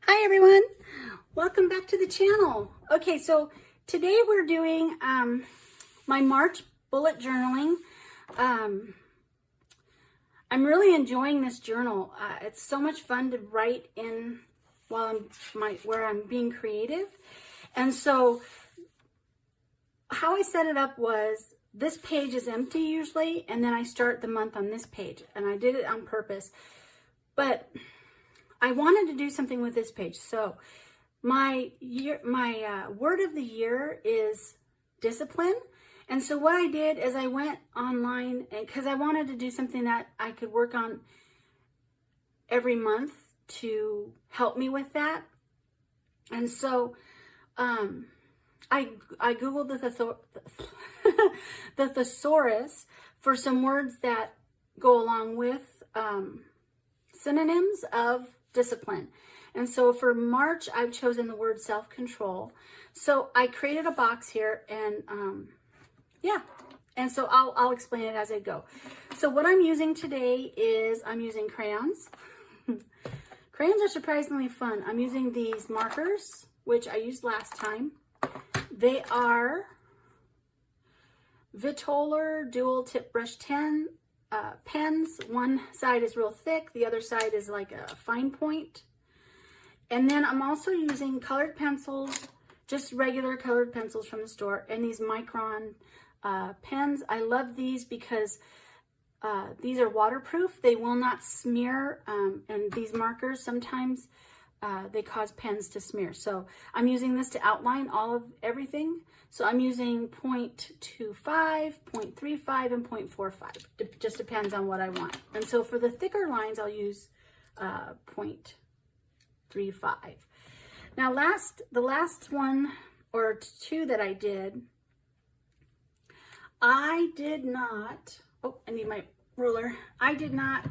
Hi everyone, welcome back to the channel. Okay, so today we're doing my March bullet journaling. I'm really enjoying this journal. It's so much fun to write in while where I'm being creative. And so how I set it up was this page is empty usually, and then I start the month on this page, and I did it on purpose. But I wanted to do something with this page. So my word of the year is discipline. And so what I did is I went online, and because I wanted to do something that I could work on every month to help me with that. And so I Googled the thesaurus for some words that go along with synonyms of discipline. And so for March, I've chosen the word self-control. So I created a box here, and yeah, and so I'll explain it as I go. So what I'm using today is I'm using crayons. Crayons are surprisingly fun. I'm using these markers, which I used last time. They are Vitoller Dual Tip Brush 10 pens. One side is real thick, the other side is like a fine point. And then I'm also using colored pencils, just regular colored pencils from the store, and these Micron pens. I love these because these are waterproof. They will not smear, and these markers sometimes they cause pens to smear. So I'm using this to outline all of everything. So I'm using 0.25, 0.35, and 0.45. It just depends on what I want. And so for the thicker lines, I'll use 0.35. Now the last one or two that I did not, oh, I need my ruler. I did not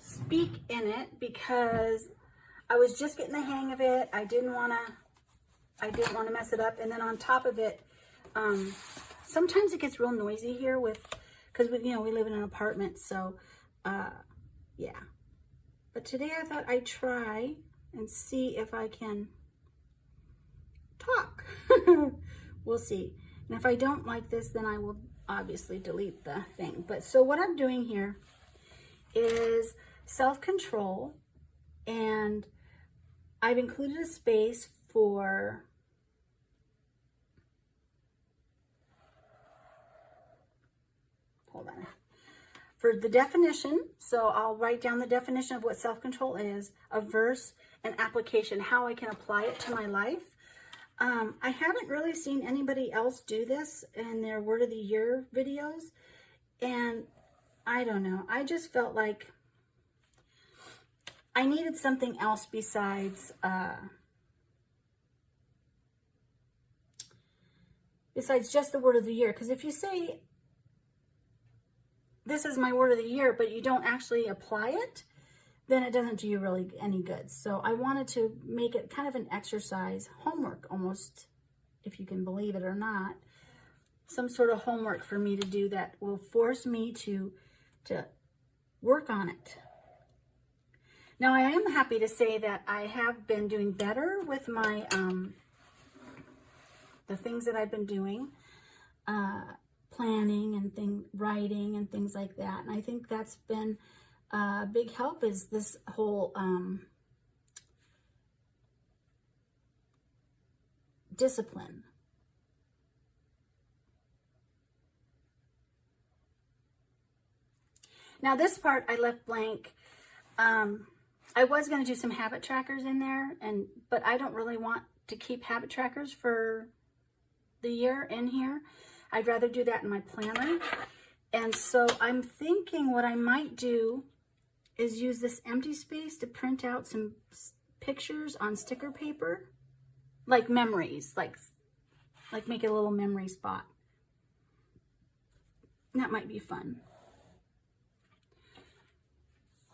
speak in it because I was just getting the hang of it. I didn't want to mess it up. And then on top of it, sometimes it gets real noisy here because we live in an apartment. So, yeah. But today I thought I'd try and see if I can talk. We'll see. And if I don't like this, then I will obviously delete the thing. But so what I'm doing here is self-control, and I've included a space for the definition. So I'll write down the definition of what self-control is, a verse, an application, how I can apply it to my life. I haven't really seen anybody else do this in their word of the year videos, and I don't know, I just felt like I needed something else besides just the word of the year. Because if you say this is my word of the year, but you don't actually apply it, then it doesn't do you really any good. So I wanted to make it kind of an exercise, homework almost, if you can believe it or not, some sort of homework for me to do that will force me to work on it. Now I am happy to say that I have been doing better with my the things that I've been doing. Planning and writing and things like that. And I think that's been a big help, is this whole discipline. Now this part I left blank. I was going to do some habit trackers in there, but I don't really want to keep habit trackers for the year in here. I'd rather do that in my planner. And so I'm thinking what I might do is use this empty space to print out some pictures on sticker paper, like memories, like make it a little memory spot. That might be fun.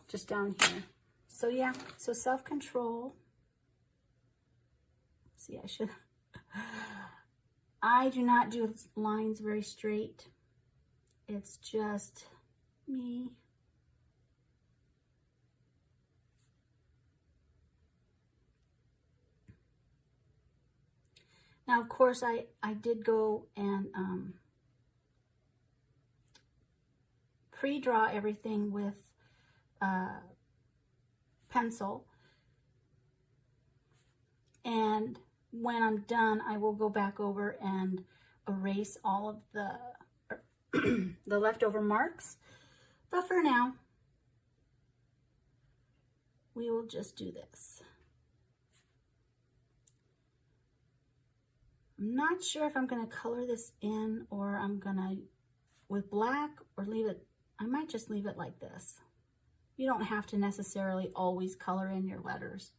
Just down here. So yeah, so self-control. See, I do not do lines very straight. It's just me Now, of course, I did go and pre-draw everything with pencil. And when I'm done, I will go back over and erase all of the, the leftover marks. But for now, we will just do this. I'm not sure if I'm going to color this in or I'm going to with black or leave it. I might just leave it like this. You don't have to necessarily always color in your letters.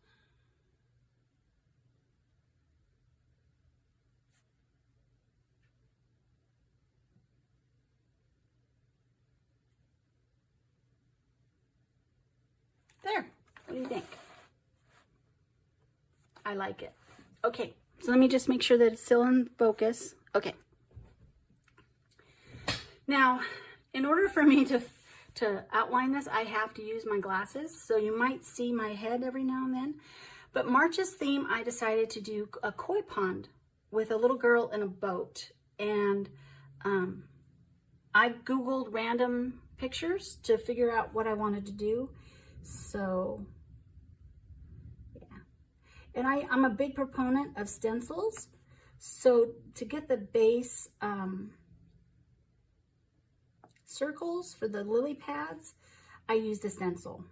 There, what do you think? I like it. Okay, so let me just make sure that it's still in focus. Okay. Now, in order for me to outline this, I have to use my glasses. So you might see my head every now and then. But March's theme, I decided to do a koi pond with a little girl in a boat. And I Googled random pictures to figure out what I wanted to do. So, yeah. And I'm a big proponent of stencils. So to get the base circles for the lily pads, I used a stencil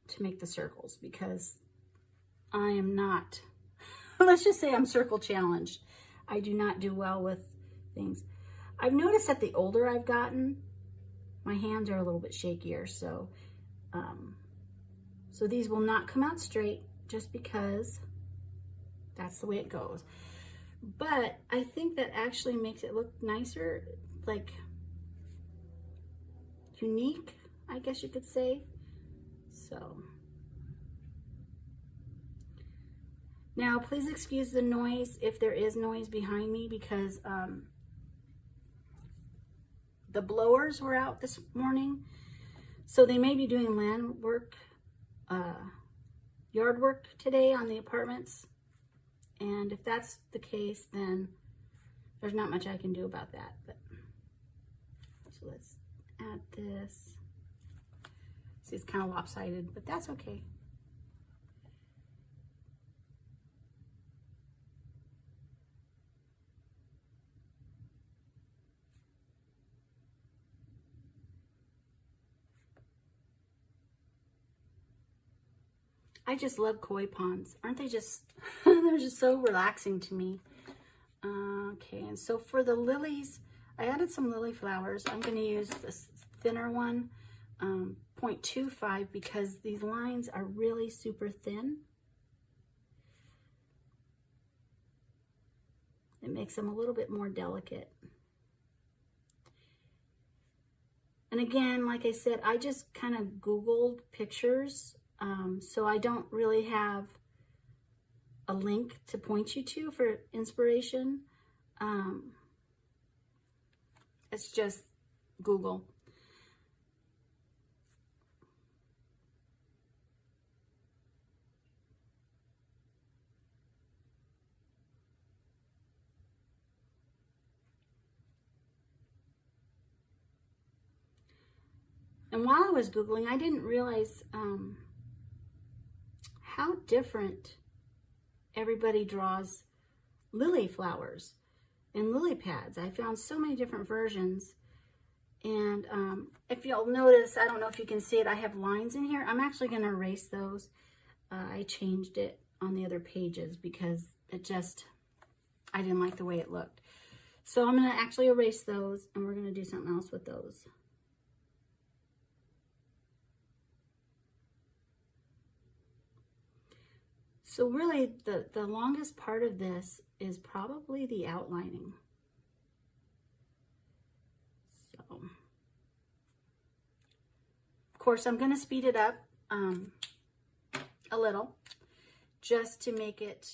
to make the circles because I am not, let's just say I'm circle challenged. I do not do well with things. I've noticed that the older I've gotten, my hands are a little bit shakier, so so these will not come out straight just because that's the way it goes. But I think that actually makes it look nicer, like unique, I guess you could say. So now please excuse the noise if there is noise behind me because the blowers were out this morning, so they may be doing land work, yard work today on the apartments. And if that's the case, then there's not much I can do about that. But so let's add this. See, it's kind of lopsided, but that's okay. I just love koi ponds. Aren't they just, they're just so relaxing to me. Okay, and so for the lilies, I added some lily flowers. I'm going to use this thinner one, 0.25, because these lines are really super thin. It makes them a little bit more delicate. And again, like I said, I just kind of Googled pictures. So I don't really have a link to point you to for inspiration. It's just Google. And while I was Googling, I didn't realize how different everybody draws lily flowers and lily pads. I found so many different versions. And if you'll notice, I don't know if you can see it, I have lines in here. I'm actually going to erase those. I changed it on the other pages because it just, I didn't like the way it looked. So I'm going to actually erase those and we're going to do something else with those. So really, the longest part of this is probably the outlining. So, of course, I'm going to speed it up a little just to make it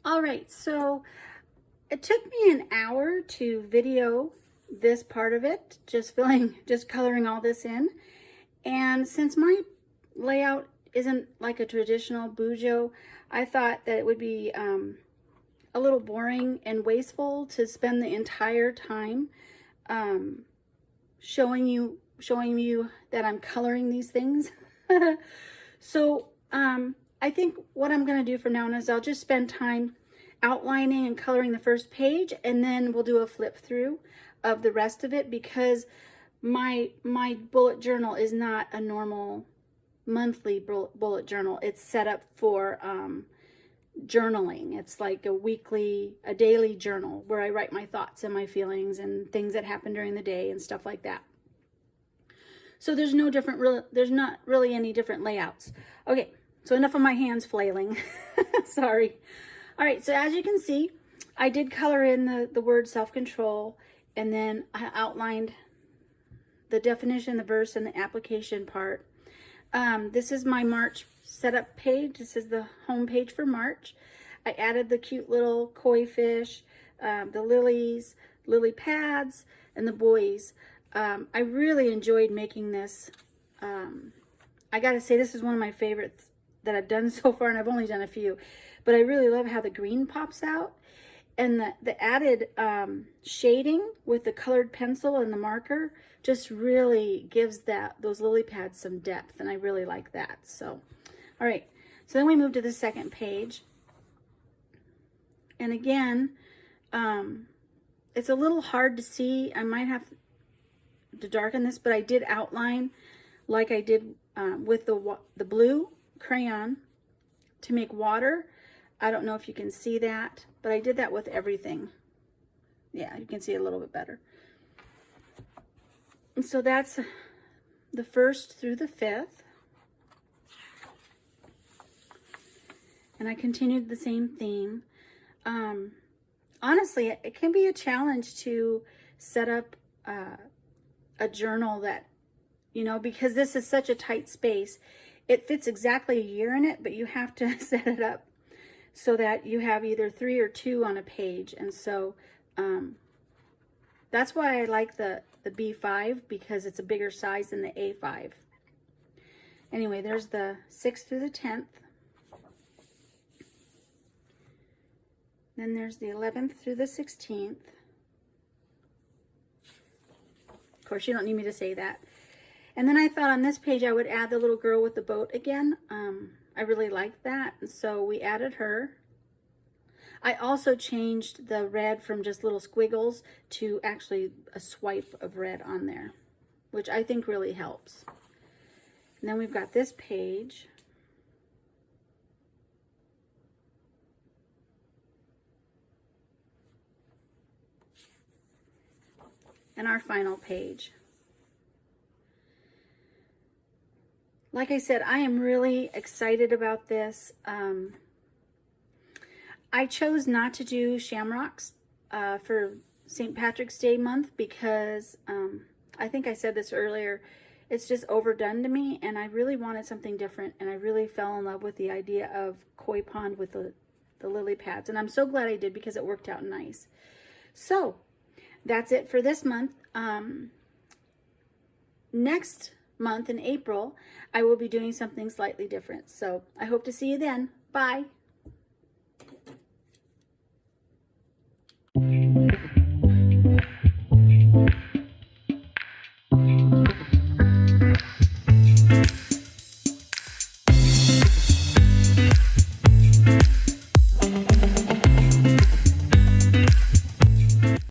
All right, so it took me an hour to video this part of it, just coloring all this in. And since my layout isn't like a traditional BuJo, I thought that it would be a little boring and wasteful to spend the entire time showing you that I'm coloring these things. So I think what I'm going to do from now on is I'll just spend time outlining and coloring the first page, and then we'll do a flip through of the rest of it, because my bullet journal is not a normal monthly bullet journal. It's set up for journaling. It's like a daily journal where I write my thoughts and my feelings and things that happen during the day and stuff like that. So there's not really any different layouts. Okay, so enough of my hands flailing. Sorry. All right, so as you can see, I did color in the word self-control, and then I outlined the definition, the verse, and the application part. This is my March setup page. This is the home page for March. I added the cute little koi fish, the lilies, lily pads, and the buoys. I really enjoyed making this. I gotta say, this is one of my favorites that I've done so far, and I've only done a few, but I really love how the green pops out, and the added shading with the colored pencil and the marker just really gives those lily pads some depth, and I really like that. So, all right, so then we move to the second page, and again, it's a little hard to see. I might have to darken this, but I did outline like I did with the blue crayon to make water. I don't know if you can see that, but I did that with everything. Yeah, you can see it a little bit better. And so that's the 1st through the 5th. And I continued the same theme. Honestly, it can be a challenge to set up a journal that, because this is such a tight space. It fits exactly a year in it, but you have to set it up so that you have either 3 or 2 on a page. And so that's why I like the B5, because it's a bigger size than the A5. Anyway, there's the 6th through the 10th. Then there's the 11th through the 16th. Of course, you don't need me to say that. And then I thought on this page I would add the little girl with the boat again. I really liked that, and so we added her. I also changed the red from just little squiggles to actually a swipe of red on there, which I think really helps. And then we've got this page. And our final page. Like I said, I am really excited about this. I chose not to do shamrocks for St. Patrick's Day month because I think I said this earlier, it's just overdone to me, and I really wanted something different, and I really fell in love with the idea of koi pond with the lily pads, and I'm so glad I did because it worked out nice. So that's it for this month. Next month in April, I will be doing something slightly different. So I hope to see you then. Bye.